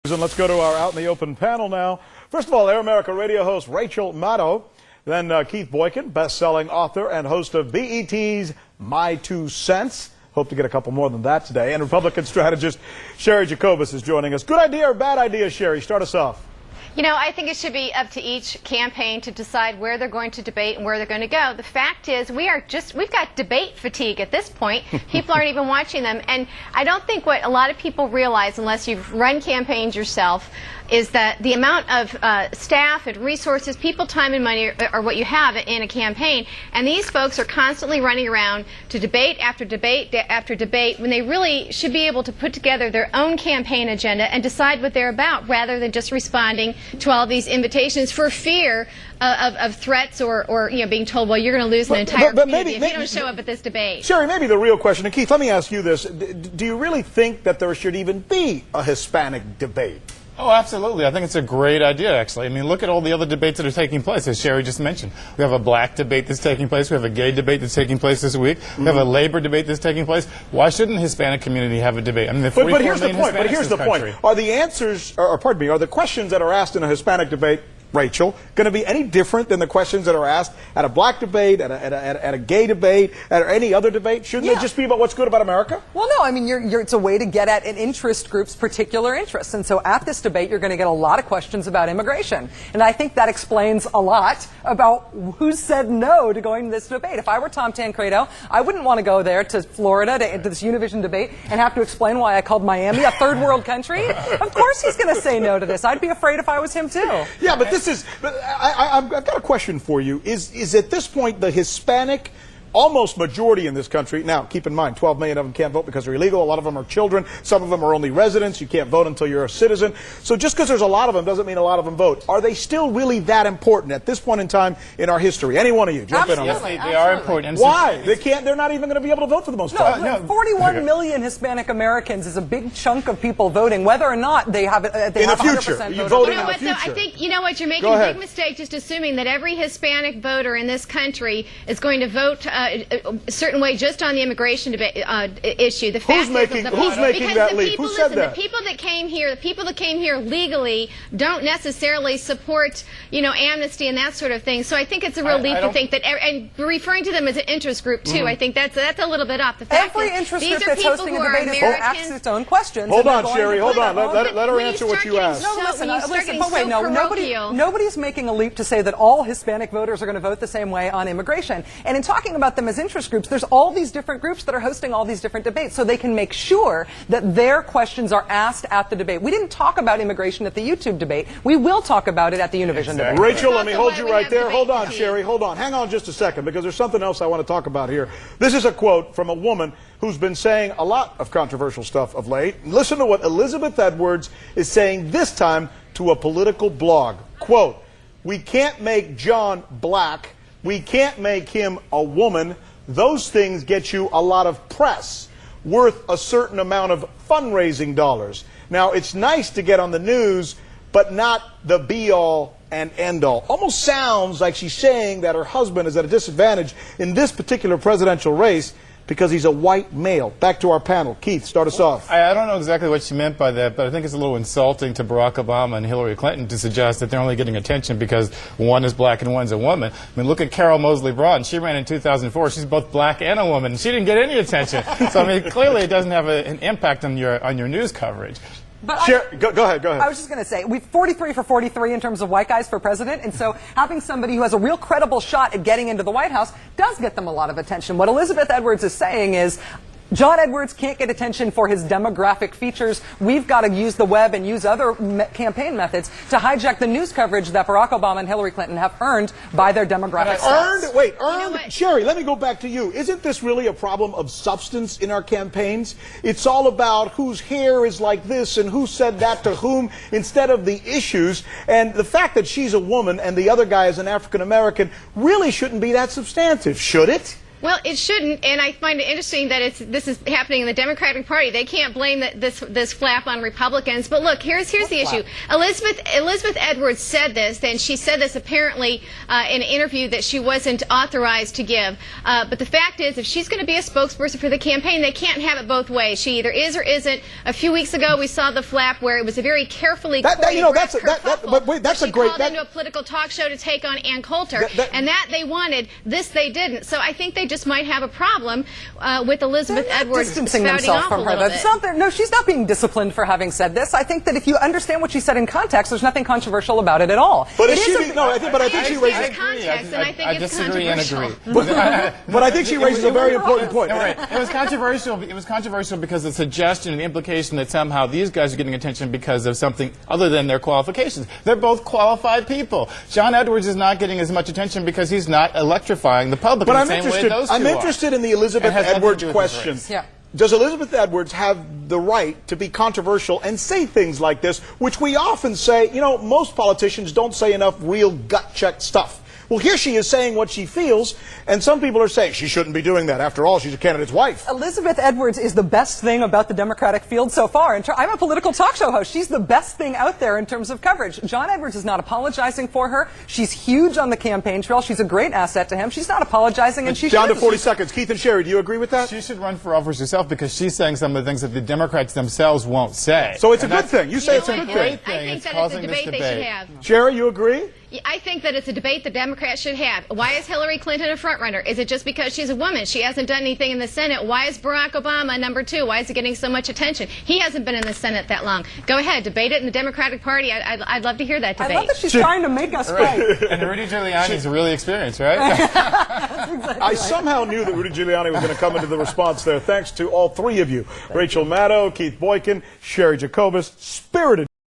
And let's go to our Out in the Open panel now. First of all, Air America radio host Rachel Maddow, then Keith Boykin, best-selling author and host of BET's My Two Cents. Hope to get a couple more than that today. And Republican strategist Sherry Jacobus is joining us. Good idea or bad idea, Sherry? Start us off. You know, I think it should be up to each campaign to decide where they're going to debate and where they're going to go. The fact is, we've got debate fatigue at this point. People aren't even watching them. And I don't think what a lot of people realize, unless you've run campaigns yourself, is that the amount of staff and resources, people, time, and money are what you have in a campaign. And these folks are constantly running around to debate after debate after debate when they really should be able to put together their own campaign agenda and decide what they're about, rather than just responding to all these invitations for fear of threats or you know, being told, well, you're going to lose an entire community if you don't show up at this debate. Sherry, maybe the real question, and Keith, let me ask you this. Do you really think that there should even be a Hispanic debate? Oh, absolutely. I think it's a great idea, actually. I mean, look at all the other debates that are taking place, as Sherry just mentioned. We have a black debate that's taking place. We have a gay debate that's taking place this week. We have a labor debate that's taking place. Why shouldn't the Hispanic community have a debate? I mean, but here's the point. But here's the point. Are the answers, or pardon me, are the questions that are asked in a Hispanic debate, Rachel, going to be any different than the questions that are asked at a black debate, at a gay debate, or any other debate? Shouldn't they just be about what's good about America? Well, no, I mean, it's a way to get at an interest group's particular interests. And so at this debate, you're going to get a lot of questions about immigration. And I think that explains a lot about who said no to going to this debate. If I were Tom Tancredo, I wouldn't want to go there to Florida to this Univision debate and have to explain why I called Miami a third world country. Of course he's going to say no to this. I'd be afraid if I was him, too. Yeah, but I've got a question for you. Is at this point the Hispanic almost majority in this country? Now, keep in mind, 12 million of them can't vote because they're illegal. A lot of them are children. Some of them are only residents. You can't vote until you're a citizen. So just because there's a lot of them doesn't mean a lot of them vote. Are they still really that important at this point in time in our history? Any one of you, jump in on that. They are important. Why? They can't. They're not even going to be able to vote for the most part. No, 41 million Hispanic Americans is a big chunk of people voting, whether or not they have in the future. You voting in the future. I think you know what, you're making a big mistake just assuming that every Hispanic voter in this country is going to vote certain way just on the immigration debate, issue. The fact who's making that leap? Who said that? The people that came here legally don't necessarily support, you know, amnesty and that sort of thing. So I think it's a real leap to think that, and referring to them as an interest group too. I think that's a little bit off. The fact Every interest group that's hosting a debate is going to ask its own questions. Hold on, Sherry. Hold on. Let her answer what you asked. No, listen. But wait, no. Nobody's making a leap to say that all Hispanic voters are going to vote the same way on immigration. And in talking about them as interest groups, there's all these different groups that are hosting all these different debates, so they can make sure that their questions are asked at the debate. We didn't talk about immigration at the YouTube debate. We will talk about it at the Univision debate. Rachel, let me hold you right there. Hold on, Sherry. Hold on. Hang on just a second, because there's something else I want to talk about here. This is a quote from a woman who's been saying a lot of controversial stuff of late. Listen to what Elizabeth Edwards is saying this time to a political blog. Quote, "We can't make John black. We can't make him a woman. Those things get you a lot of press, worth a certain amount of fundraising dollars. Now, it's nice to get on the news, but not the be-all and end-all." Almost sounds like she's saying that her husband is at a disadvantage in this particular presidential race because he's a white male. Back to our panel. Keith, start us off. I don't know exactly what she meant by that, but I think it's a little insulting to Barack Obama and Hillary Clinton to suggest that they're only getting attention because one is black and one's a woman. I mean, look at Carol Moseley Braun. She ran in 2004. She's both black and a woman. She didn't get any attention. So, I mean, clearly it doesn't have an impact on your news coverage. But go ahead. I was just going to say, we've 43 for 43 in terms of white guys for president, and so having somebody who has a real credible shot at getting into the White House does get them a lot of attention. What Elizabeth Edwards is saying is, John Edwards can't get attention for his demographic features. We've got to use the web and use other campaign methods to hijack the news coverage that Barack Obama and Hillary Clinton have earned by their demographic stats. Earned? You know, Sherry, let me go back to you. Isn't this really a problem of substance in our campaigns? It's all about whose hair is like this and who said that to whom instead of the issues. And the fact that she's a woman and the other guy is an African American really shouldn't be that substantive, should it? Well, it shouldn't, and I find it interesting that this is happening in the Democratic Party. They can't blame this flap on Republicans. But look, here's the issue. Elizabeth Edwards said this, and she said this apparently in an interview that she wasn't authorized to give. But the fact is, if she's going to be a spokesperson for the campaign, they can't have it both ways. She either is or isn't. A few weeks ago, we saw the flap where it was a very carefully choreographed kerfuffle that's where a great. She called into a political talk show to take on Ann Coulter, and that they wanted. This they didn't. So I think they just might have a problem with Elizabeth Edwards distancing spouting themselves off from a her. little bit. No, she's not being disciplined for having said this. I think that if you understand what she said in context, there's nothing controversial about it at all. But I think she raises context, and I think it's disagree and agree. But I think she raises a very important point. Right. It was controversial. It was controversial because of the suggestion and the implication that somehow these guys are getting attention because of something other than their qualifications. They're both qualified people. John Edwards is not getting as much attention because he's not electrifying the public in the same way those two I'm interested in the Elizabeth Edwards question. Yeah. Does Elizabeth Edwards have the right to be controversial and say things like this, which we often say, you know, most politicians don't say enough real gut-check stuff. Well, here she is saying what she feels, and some people are saying she shouldn't be doing that. After all, she's a candidate's wife. Elizabeth Edwards is the best thing about the Democratic field so far. I'm a political talk show host. She's the best thing out there in terms of coverage. John Edwards is not apologizing for her. She's huge on the campaign trail. She's a great asset to him. She's not apologizing, and she down to 40 seconds. Keith and Sherry, do you agree with that? She should run for office herself because she's saying some of the things that the Democrats themselves won't say. So it's a good thing. You say it's a good great thing. I think It's that it's a causing debate this they should have. Sherry, you agree? I think that it's a debate the Democrats should have. Why is Hillary Clinton a frontrunner? Is it just because she's a woman? She hasn't done anything in the Senate. Why is Barack Obama number 2? Why is he getting so much attention? He hasn't been in the Senate that long. Go ahead, debate it in the Democratic Party. I'd love to hear that debate. I love that she's trying to make us fight. And Rudy Giuliani's really experienced, right? I somehow knew that Rudy Giuliani was going to come into the response there. Thanks to all three of you. Rachel Maddow, Keith Boykin, Sherry Jacobus, spirited